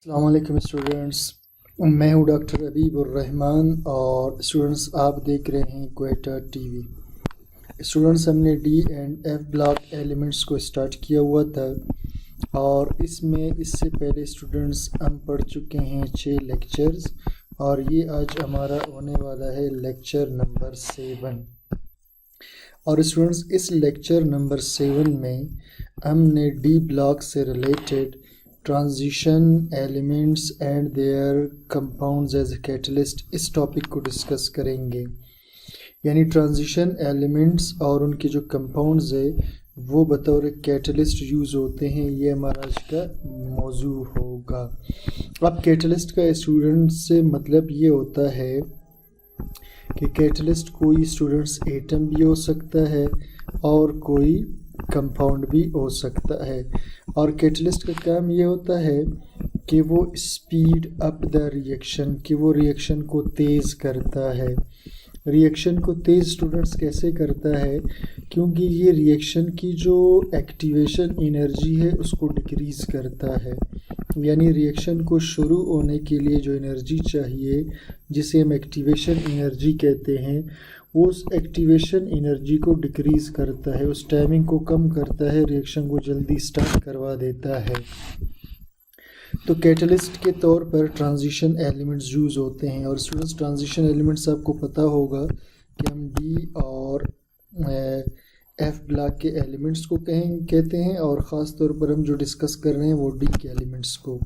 अस्सलाम वालेकुम स्टूडेंट्स। मैं हूं डॉक्टर अबीबुर्रहमान और स्टूडेंट्स आप देख रहे हैं क्वेटा टीवी। स्टूडेंट्स हमने D and F block elements को स्टार्ट किया हुआ था और इससे पहले स्टूडेंट्स हम पढ़ चुके हैं 6 लेक्चर्स और ये आज हमारा होने वाला है लेक्चर नंबर 7। और स्टूडेंट्स इस लेक्चर नंबर 7 में हमने डी ब्लॉक से related transition elements and their compounds as a catalyst इस टॉपिक को डिस्कस करेंगे। यानी ट्रांजिशन एलिमेंट्स और उनके जो कंपाउंड्स है वो बतौर कैटलिस्ट यूज़ होते हैं, ये हमारा आज का मौजू होगा। अब कैटलिस्ट का स्टूडेंट से मतलब ये होता है कि कैटलिस्ट कोई स्टूडेंट्स एटम भी हो सकता है और कोई कंपाउंड भी हो सकता है। और कैटलिस्ट का काम ये होता है कि वो स्पीड अप द रिएक्शन, कि वो रिएक्शन को तेज़ करता है। रिएक्शन को तेज़ स्टूडेंट्स कैसे करता है? क्योंकि ये रिएक्शन की जो एक्टिवेशन एनर्जी है उसको डिक्रीज़ करता है। यानी रिएक्शन को शुरू होने के लिए जो एनर्जी चाहिए, जिसे हम एक्टिवेशन एनर्जी कहते हैं, वो उस एक्टिवेशन एनर्जी को डिक्रीज़ करता है, उस टाइमिंग को कम करता है, रिएक्शन को जल्दी स्टार्ट करवा देता है। तो कैटलिस्ट के तौर पर ट्रांजिशन एलिमेंट्स यूज़ होते हैं। और स्टूडेंट्स ट्रांजिशन एलिमेंट्स आपको पता होगा कि हम डी और एफ ब्लॉक के एलिमेंट्स को कहते हैं और ख़ास तौर पर हम जो डिस्कस कर रहे हैं वो डी के एलिमेंट्स को।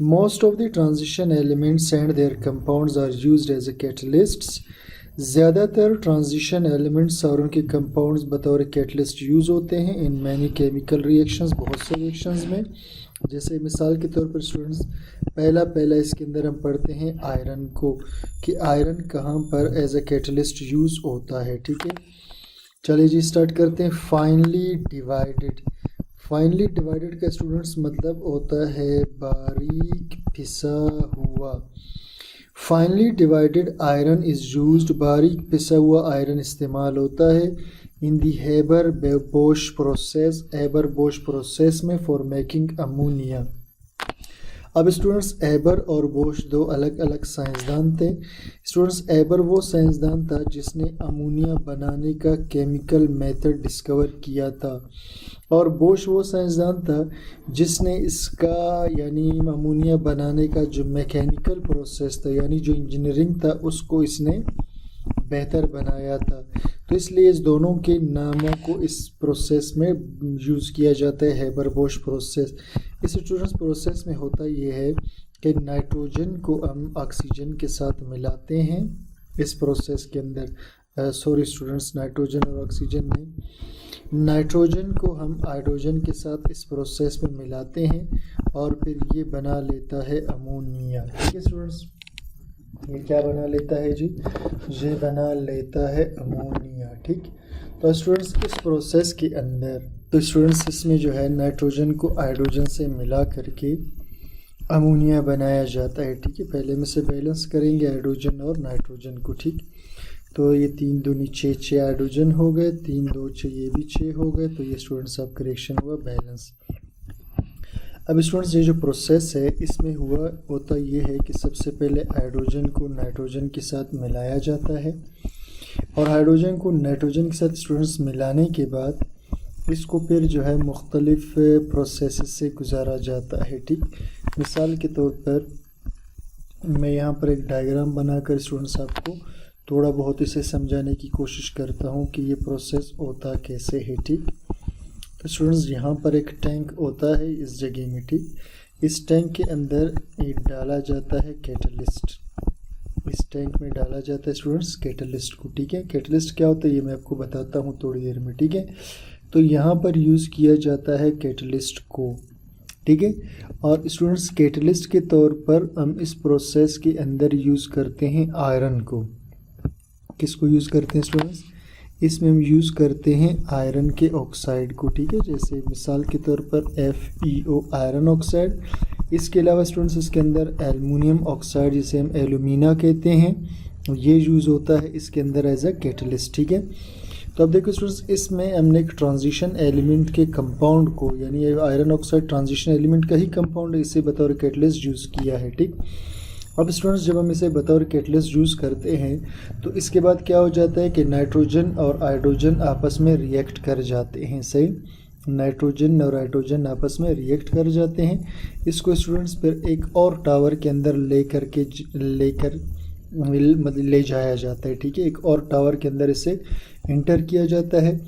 Most of the transition elements and their compounds are used as a catalysts. ज़्यादातर ट्रांजिशन एलिमेंट्स और उनके कंपाउंड्स बतौर कैटलिस्ट यूज़ होते हैं इन मैनी केमिकल रिएक्शंस, बहुत से रिएक्शंस में। जैसे मिसाल के तौर पर स्टूडेंट्स पहला इसके अंदर हम पढ़ते हैं आयरन को, कि आयरन कहाँ पर एज ए कैटलिस्ट यूज़ होता है। ठीक है, चलिए जी स्टार्ट करते हैं। फाइनली डिवाइडेड का स्टूडेंट्स मतलब होता है बारीक पिसा हुआ। Finally divided iron is used, बारीक पिसा हुआ आयरन इस्तेमाल होता है इन दी हेबर बोश प्रोसेस में फॉर मेकिंग अमोनिया। अब स्टूडेंट्स एबर और बोश दो अलग अलग साइंसदान थे। स्टूडेंट्स एबर वो साइंसदान था जिसने अमोनिया बनाने का केमिकल मेथड डिस्कवर किया था और बोश वो साइंसदान था जिसने इसका यानी अमोनिया बनाने का जो मैकेनिकल प्रोसेस था, यानी जो इंजीनियरिंग था, उसको इसने बेहतर बनाया था। तो इसलिए इस दोनों के नामों को इस प्रोसेस में यूज़ किया जाता है, हेबर बोश प्रोसेस। इस स्टूडेंट्स प्रोसेस में होता ये है कि नाइट्रोजन को हम ऑक्सीजन के साथ मिलाते हैं इस प्रोसेस के अंदर। सॉरी स्टूडेंट्स, नाइट्रोजन और ऑक्सीजन में, नाइट्रोजन को हम हाइड्रोजन के साथ इस प्रोसेस में मिलाते हैं और फिर ये बना लेता है अमोनिया। ठीक है स्टूडेंट्स, ये क्या बना लेता है जी? ये बना लेता है अमोनिया। ठीक, तो स्टूडेंट्स इस प्रोसेस के अंदर स्टूडेंट्स इसमें जो है नाइट्रोजन को हाइड्रोजन से मिला करके अमोनिया बनाया जाता है। ठीक है, पहले में से बैलेंस करेंगे हाइड्रोजन और नाइट्रोजन को। ठीक, तो ये 3 दूनी 6 हाइड्रोजन हो गए, 3 2 6, ये भी 6 हो गए। तो ये स्टूडेंट्स अब करेक्शन हुआ, बैलेंस। अब स्टूडेंट्स ये जो प्रोसेस है इसमें होता ये है कि सबसे पहले हाइड्रोजन को नाइट्रोजन के साथ मिलाया जाता है और हाइड्रोजन को नाइट्रोजन के साथ स्टूडेंट्स मिलाने के बाद इसको फिर जो है मुख्तलिफ प्रोसेस से गुजारा जाता है। ठीक, मिसाल के तौर पर मैं यहाँ पर एक डायग्राम बनाकर स्टूडेंट्स आपको थोड़ा बहुत इसे समझाने की कोशिश करता हूँ कि ये प्रोसेस होता कैसे है। ठीक, तो स्टूडेंट्स यहाँ पर एक टैंक होता है इस जगह में। ठीक, इस टैंक के अंदर एक डाला जाता है कैटलिस्ट, इस टैंक में डाला जाता है स्टूडेंट्स कैटलिस्ट को। ठीक है, कैटलिस्ट क्या होता है ये मैं आपको बताता हूँ थोड़ी देर में। ठीक है, तो यहाँ पर यूज़ किया जाता है कैटलिस्ट को। ठीक है, और स्टूडेंट्स कैटलिस्ट के तौर पर हम इस प्रोसेस के अंदर यूज़ करते हैं आयरन को। किसको यूज़ करते हैं स्टूडेंट्स? इसमें हम यूज़ करते हैं आयरन के ऑक्साइड को। ठीक है, जैसे मिसाल के तौर पर FeO आयरन ऑक्साइड। इसके अलावा स्टूडेंट्स इसके अंदर एल्युमिनियम ऑक्साइड जिसे हम एल्यूमिना कहते हैं, ये यूज़ होता है इसके अंदर एज अ कैटलिस्ट। ठीक है, तो अब देखो स्टूडेंट्स, इसमें हमने एक ट्रांजिशन एलिमेंट के कंपाउंड को, यानी आयरन ऑक्साइड ट्रांजिशन एलिमेंट का ही कंपाउंड इसे बतौर कैटलिस्ट यूज़ किया है, ठीक। अब स्टूडेंट्स जब हम इसे बतौर कैटलिस्ट यूज़ करते हैं तो इसके बाद क्या हो जाता है कि नाइट्रोजन और हाइड्रोजन आपस में रिएक्ट कर जाते हैं, सही। नाइट्रोजन और हाइड्रोजन आपस में रिएक्ट कर जाते हैं। इसको स्टूडेंट्स फिर एक और टावर के अंदर ले जाया जाता है, ठीक है। एक और टावर के अंदर इसे इंटर किया जाता है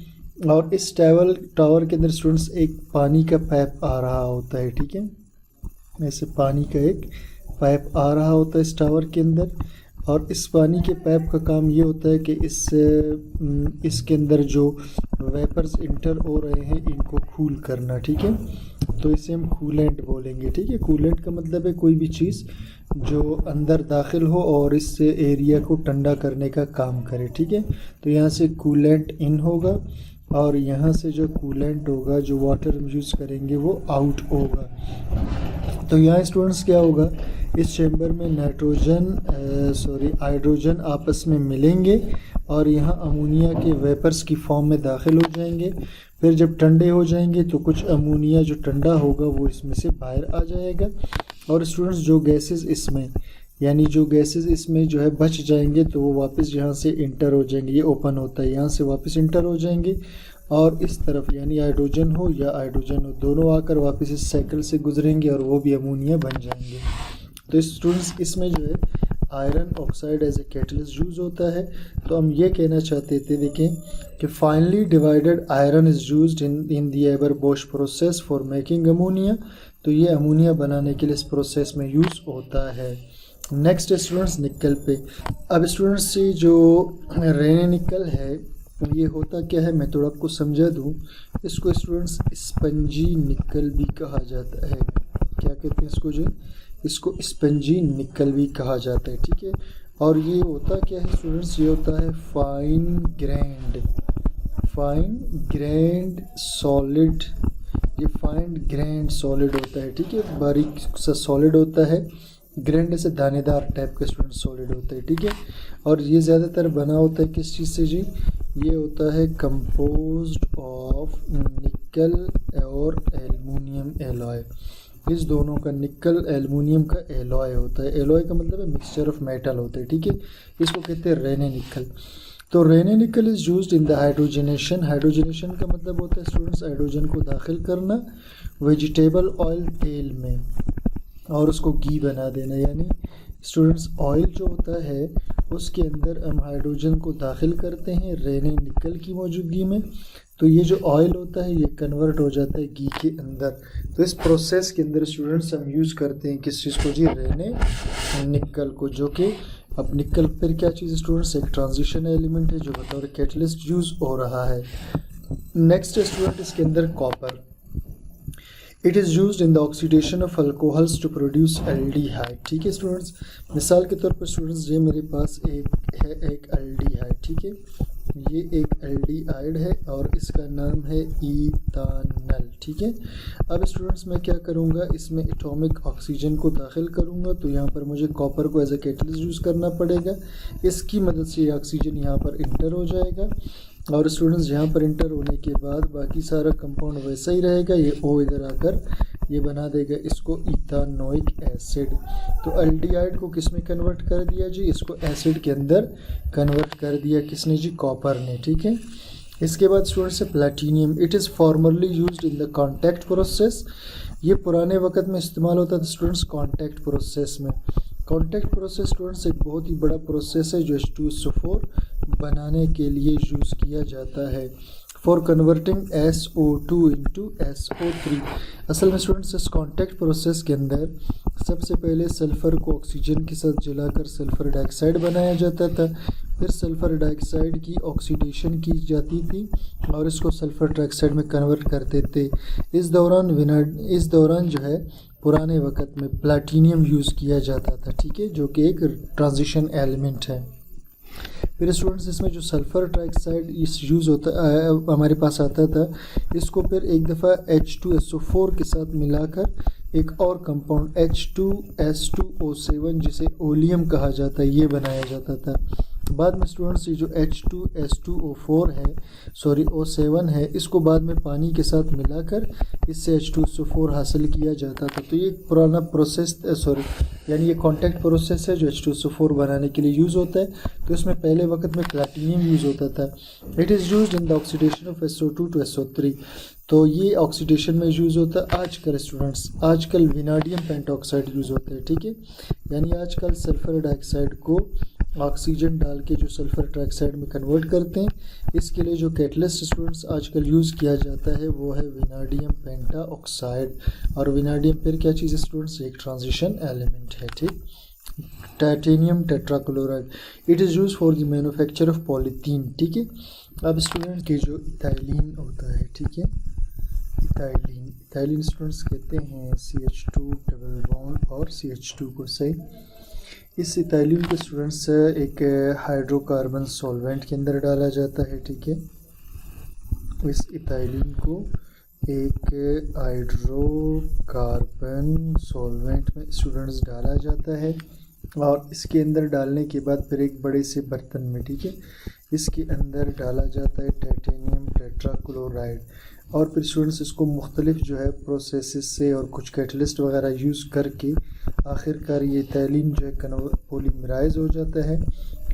और इस टावर के अंदर स्टूडेंट्स एक पानी का पाइप आ रहा होता है, ठीक है। ऐसे पानी का एक पाइप आ रहा होता है इस टावर के अंदर, और इस पानी के पाइप का काम ये होता है कि इसके अंदर जो वेपर्स इंटर हो रहे हैं इनको कूल करना, ठीक है। तो इसे हम कूलेंट बोलेंगे, ठीक है। कूलेंट का मतलब है कोई भी चीज़ जो अंदर दाखिल हो और इस एरिया को ठंडा करने का काम करे, ठीक है। तो यहाँ से कूलेंट इन होगा और यहाँ से जो कूलेंट होगा, जो वाटर हम यूज़ करेंगे, वो आउट होगा। तो यहाँ स्टूडेंट्स क्या होगा, इस चैम्बर में हाइड्रोजन आपस में मिलेंगे और यहाँ अमोनिया के वेपर्स की फॉर्म में दाखिल हो जाएंगे। फिर जब ठंडे हो जाएंगे तो कुछ अमोनिया जो ठंडा होगा वो इसमें से बाहर आ जाएगा, और स्टूडेंट्स जो गैसेस इसमें जो है बच जाएंगे तो वो वापस यहाँ से इंटर हो जाएंगे। ये ओपन होता है, यहाँ से वापस इंटर हो जाएंगे और इस तरफ यानी हाइड्रोजन हो या हाइड्रोजन हो, दोनों आकर वापस इस साइकिल से गुजरेंगे और वो भी अमोनिया बन जाएंगे। तो स्टूडेंट्स इसमें जो है iron oxide as a catalyst use होता है। तो हम ये कहना चाहते थे, देखें कि finally divided iron is used in the Haber Bosch process for making ammonia. तो ये अमोनिया बनाने के लिए इस प्रोसेस में यूज़ होता है। नेक्स्ट स्टूडेंट्स निकल पे। अब स्टूडेंट्स ये जो रेने निकल है ये होता क्या है, मैं थोड़ा आपको समझा दूँ। इसको स्टूडेंट्स स्पंजी निकल भी कहा जाता है। क्या कहते हैं इसको स्पंजी निकल भी कहा जाता है, ठीक है। और ये होता क्या है स्टूडेंट्स, ये होता है फाइन ग्रैंड सॉलिड। ये फाइन ग्रैंड सॉलिड होता है, ठीक है। बारीक सा सॉलिड होता है, ग्रैंड से दानेदार टाइप का स्टूडेंट सॉलिड होता है, ठीक है। और ये ज़्यादातर बना होता है किस चीज़ से जी, ये होता है कंपोज्ड ऑफ निकल और एल्युमिनियम एलॉय। इस दोनों का, निकल एल्युमिनियम का एलॉय होता है। एलॉय का मतलब है मिक्सचर ऑफ मेटल होता है, ठीक है। इसको कहते हैं रेने निकल। तो रेने निकल is used in the hydrogenation. Hydrogenation का मतलब होता है स्टूडेंट्स हाइड्रोजन को दाखिल करना वेजिटेबल ऑयल तेल में और उसको घी बना देना। यानी स्टूडेंट्स ऑयल जो होता है उसके अंदर हम हाइड्रोजन को दाखिल करते हैं रेने निकल की मौजूदगी में। तो ये जो ऑयल होता है ये कन्वर्ट हो जाता है घी के अंदर। तो इस प्रोसेस के अंदर स्टूडेंट्स हम यूज़ करते हैं किस चीज़ को जी, रेने निकल को, जो कि अब निकल फिर क्या चीज़ स्टूडेंट्स, एक ट्रांजिशन एलिमेंट है जो बतौर कैटलिस्ट यूज़ हो रहा है। नेक्स्ट स्टूडेंट इसके अंदर copper. It is used in the oxidation of alcohols to produce aldehyde, ठीक है स्टूडेंट्स। मिसाल के तौर पर स्टूडेंट्स ये मेरे पास एक एल्डिहाइड, ठीक है। ये एक एल्डिहाइड है और इसका नाम है इथानल, ठीक है। अब स्टूडेंट्स मैं क्या करूँगा, इसमें एटॉमिक ऑक्सीजन को दाखिल करूँगा। तो यहाँ पर मुझे कॉपर को एज ए कैटलिस्ट यूज़ करना पड़ेगा। इसकी मदद से ऑक्सीजन यहाँ पर इंटर हो जाएगा और स्टूडेंट्स यहाँ पर इंटर होने के बाद बाकी सारा कंपाउंड वैसा ही रहेगा। ये ओ इधर आकर ये बना देगा इसको इथानोइक एसिड। तो एल्डिहाइड को किस में कन्वर्ट कर दिया जी, इसको एसिड के अंदर कन्वर्ट कर दिया किसने जी, कॉपर ने, ठीक है। इसके बाद स्टूडेंट्स है platinum. It is formerly used in the contact process. ये पुराने वक्त में इस्तेमाल होता था स्टूडेंट्स कॉन्टैक्ट प्रोसेस में। कॉन्टैक्ट प्रोसेस स्टूडेंट्स एक बहुत ही बड़ा प्रोसेस है जो H2SO4 बनाने के लिए यूज़ किया जाता है for converting SO2 into SO3। असल में स्टूडेंट्स इस कॉन्टैक्ट प्रोसेस के अंदर सबसे पहले सल्फ़र को ऑक्सीजन के साथ जलाकर सल्फ़र डाइऑक्साइड बनाया जाता था। फिर सल्फ़र डाइऑक्साइड की ऑक्सीडेशन की जाती थी और इसको सल्फ़र डाइऑक्साइड में कन्वर्ट करते थे। इस दौरान जो है पुराने वक्त में प्लैटिनियम यूज़ किया जाता था, ठीक है, जो कि एक ट्रांजिशन एलिमेंट है। फिर स्टूडेंट्स इसमें जो सल्फ़र डाइऑक्साइड यूज़ होता हमारे पास आता था, इसको फिर एक दफ़ा H2SO4 के साथ मिलाकर एक और कंपाउंड H2S2O7 जिसे ओलियम कहा जाता है ये बनाया जाता था। बाद में स्टूडेंट्स ये जो H2S2O4 है, सॉरी O7 है, इसको बाद में पानी के साथ मिलाकर इससे H2SO4 हासिल किया जाता था। तो ये एक पुराना प्रोसेस, यानी ये कॉन्टैक्ट प्रोसेस है जो H2SO4 बनाने के लिए यूज़ होता है। तो इसमें पहले वक्त में प्लैटिनियम यूज़ होता था। It is used in the oxidation of SO2 to SO3। तो ये ऑक्सीडेशन में यूज़ होता है। आजकल स्टूडेंट्स, आजकल विनाडियम पेंटॉक्साइड यूज़ होता है, ठीक है। यानी आजकल सल्फर डाइऑक्साइड को ऑक्सीजन डाल के जो सल्फर ट्राइऑक्साइड में कन्वर्ट करते हैं, इसके लिए जो कैटलिस्ट स्टूडेंट्स आजकल यूज़ किया जाता है वो है विनाडियम पेंटाऑक्साइड। और विनाडियम फिर क्या चीज़ है स्टूडेंट्स, एक ट्रांजिशन एलिमेंट है, ठीक। Titanium tetrachloride, it is use for the manufacture of polythene, ठीक है। अब स्टूडेंट के जो इथाइलिन होता है, ठीक है, इथाइलिन स्टूडेंट्स कहते हैं CH2 डबल बॉन्ड और CH2 को, सही। इस इथाइलिन को स्टूडेंट्स एक हाइड्रोकार्बन सॉल्वेंट के अंदर डाला जाता है, ठीक है। इस इथाइलिन को एक हाइड्रोकार्बन सॉल्वेंट में स्टूडेंट्स डाला जाता है और इसके अंदर डालने के बाद फिर एक बड़े से बर्तन में, ठीक है, इसके अंदर डाला जाता है टाइटेनियम टेट्राक्लोराइड। और फिर स्टूडेंट्स इसको मुख्तलिफ जो है प्रोसेसेस से और कुछ कैटलिस्ट वगैरह यूज़ करके आखिरकार ये इथाइलिन जो है पॉलीमराइज हो जाता है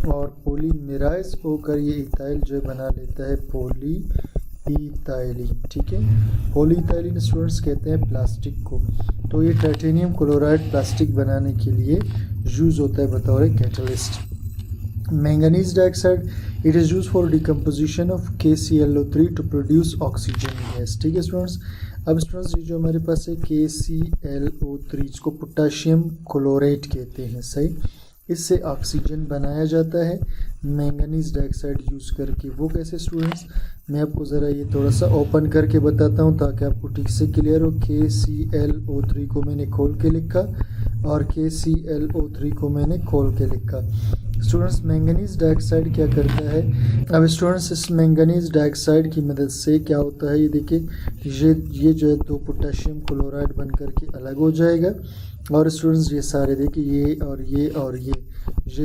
और पॉलीमराइज होकर ये इथाइल जो है बना लेता है पॉलीइथाइलिन, ठीक है। पॉलीइथाइलिन स्टूडेंट्स कहते हैं प्लास्टिक को। तो ये टाइटेनियम क्लोराइड प्लास्टिक बनाने के लिए यूज़ होता है बतौर catalyst. Manganese dioxide, it is use for decomposition of KClO3 to produce oxygen gas, ठीक है स्टूडेंट्स। अब स्टूडेंट्स ये जो हमारे पास है KClO3, इसको पोटाशियम क्लोराइड कहते हैं, सही। इससे ऑक्सीजन बनाया जाता है मैंगनीज डाइऑक्साइड यूज़ करके। वो कैसे स्टूडेंट्स, मैं आपको ज़रा ये थोड़ा सा ओपन करके बताता हूँ ताकि आपको ठीक से क्लियर हो। KClO3 को मैंने खोल के लिखा और KClO3 को मैंने खोल के लिखा। स्टूडेंट्स मैंगनीज डाइऑक्साइड क्या करता है, अब स्टूडेंट्स इस मैंगनीज डाइऑक्साइड की मदद से क्या होता है, ये देखिए ये जो है दो पोटाशियम क्लोराइड बन करके अलग हो जाएगा और स्टूडेंट्स ये सारे देखिए ये और ये और ये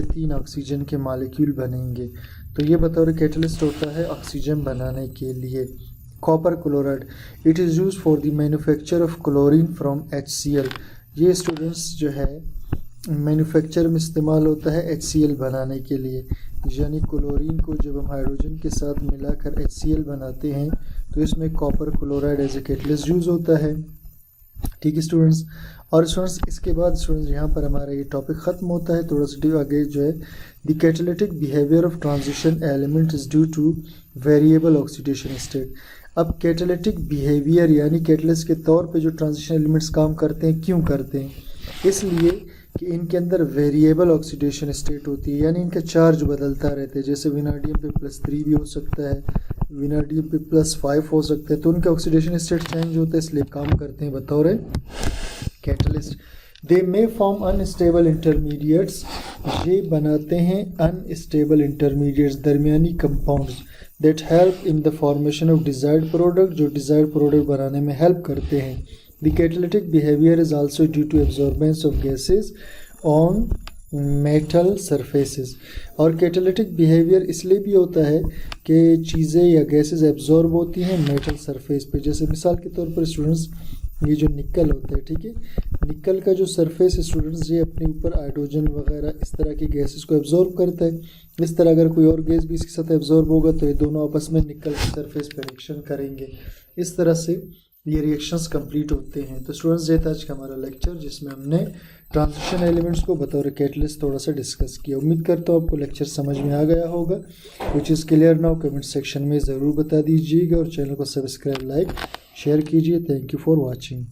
तीन ऑक्सीजन के मालिक्यूल बनेंगे। तो ये बतौर कैटलिस्ट होता है ऑक्सीजन बनाने के लिए। Copper chloride, it is use for the manufacture of chlorine from HCl। ये स्टूडेंट्स जो है मैन्युफैक्चर में इस्तेमाल होता है HCl बनाने के लिए, यानी क्लोरीन को जब हम हाइड्रोजन के साथ मिलाकर HCl बनाते हैं तो इसमें copper chloride as a catalyst use होता है, ठीक है स्टूडेंट्स। और स्टूडेंट्स इसके बाद स्टूडेंट्स यहाँ पर हमारा ये टॉपिक ख़त्म होता है। थोड़ा सा आगे जो है the catalytic behaviour of transition element is due two variable oxidation state. अब कैटालिटिक बिहेवियर यानी कैटलिस्ट के तौर पे जो ट्रांजिशन एलिमेंट्स काम करते हैं, क्यों करते हैं, इसलिए कि इनके अंदर वेरिएबल ऑक्सीडेशन स्टेट होती है, यानी इनका चार्ज बदलता रहता है। जैसे विनाडियम पे +3 भी हो सकता है, विनाडियम पे +5 हो सकता है, तो उनका ऑक्सीडेशन स्टेट चेंज होता है, इसलिए काम करते हैं बतौर catalyst. They may form unstable intermediates, ये बनाते हैं अनस्टेबल इंटरमीडिएट्स, दरमियानी compounds that help in the formation of desired product, जो डिज़ायर्ड प्रोडक्ट बनाने में हेल्प करते हैं। The catalytic behavior is also due to absorbance of gases on metal surfaces। और कैटालिटिक बिहेवियर इसलिए भी होता है कि चीज़ें या गैसेस एब्जॉर्ब होती हैं मेटल सरफेस पे। जैसे मिसाल के तौर पर स्टूडेंट्स ये जो निकल होता है, ठीक है, निकल का जो सरफेस स्टूडेंट्स ये अपने ऊपर हाइड्रोजन वगैरह इस तरह की गैसेस को एब्जॉर्ब करता है। इस तरह अगर कोई और गैस भी इसके साथ एब्जॉर्ब होगा तो ये दोनों आपस में निकल के सरफेस पर रिएक्शन करेंगे। इस तरह से ये रिएक्शंस कंप्लीट होते हैं। तो स्टूडेंट्स ये था आज का हमारा लेक्चर जिसमें हमने ट्रांजिशन एलिमेंट्स को बतौर कैटलिस्ट थोड़ा सा डिस्कस किया। उम्मीद करता हूँ आपको लेक्चर समझ में आ गया होगा। Which is clear now comment section में ज़रूर बता दीजिएगा और चैनल को सब्सक्राइब, लाइक, शेयर कीजिए। Thank you for watching.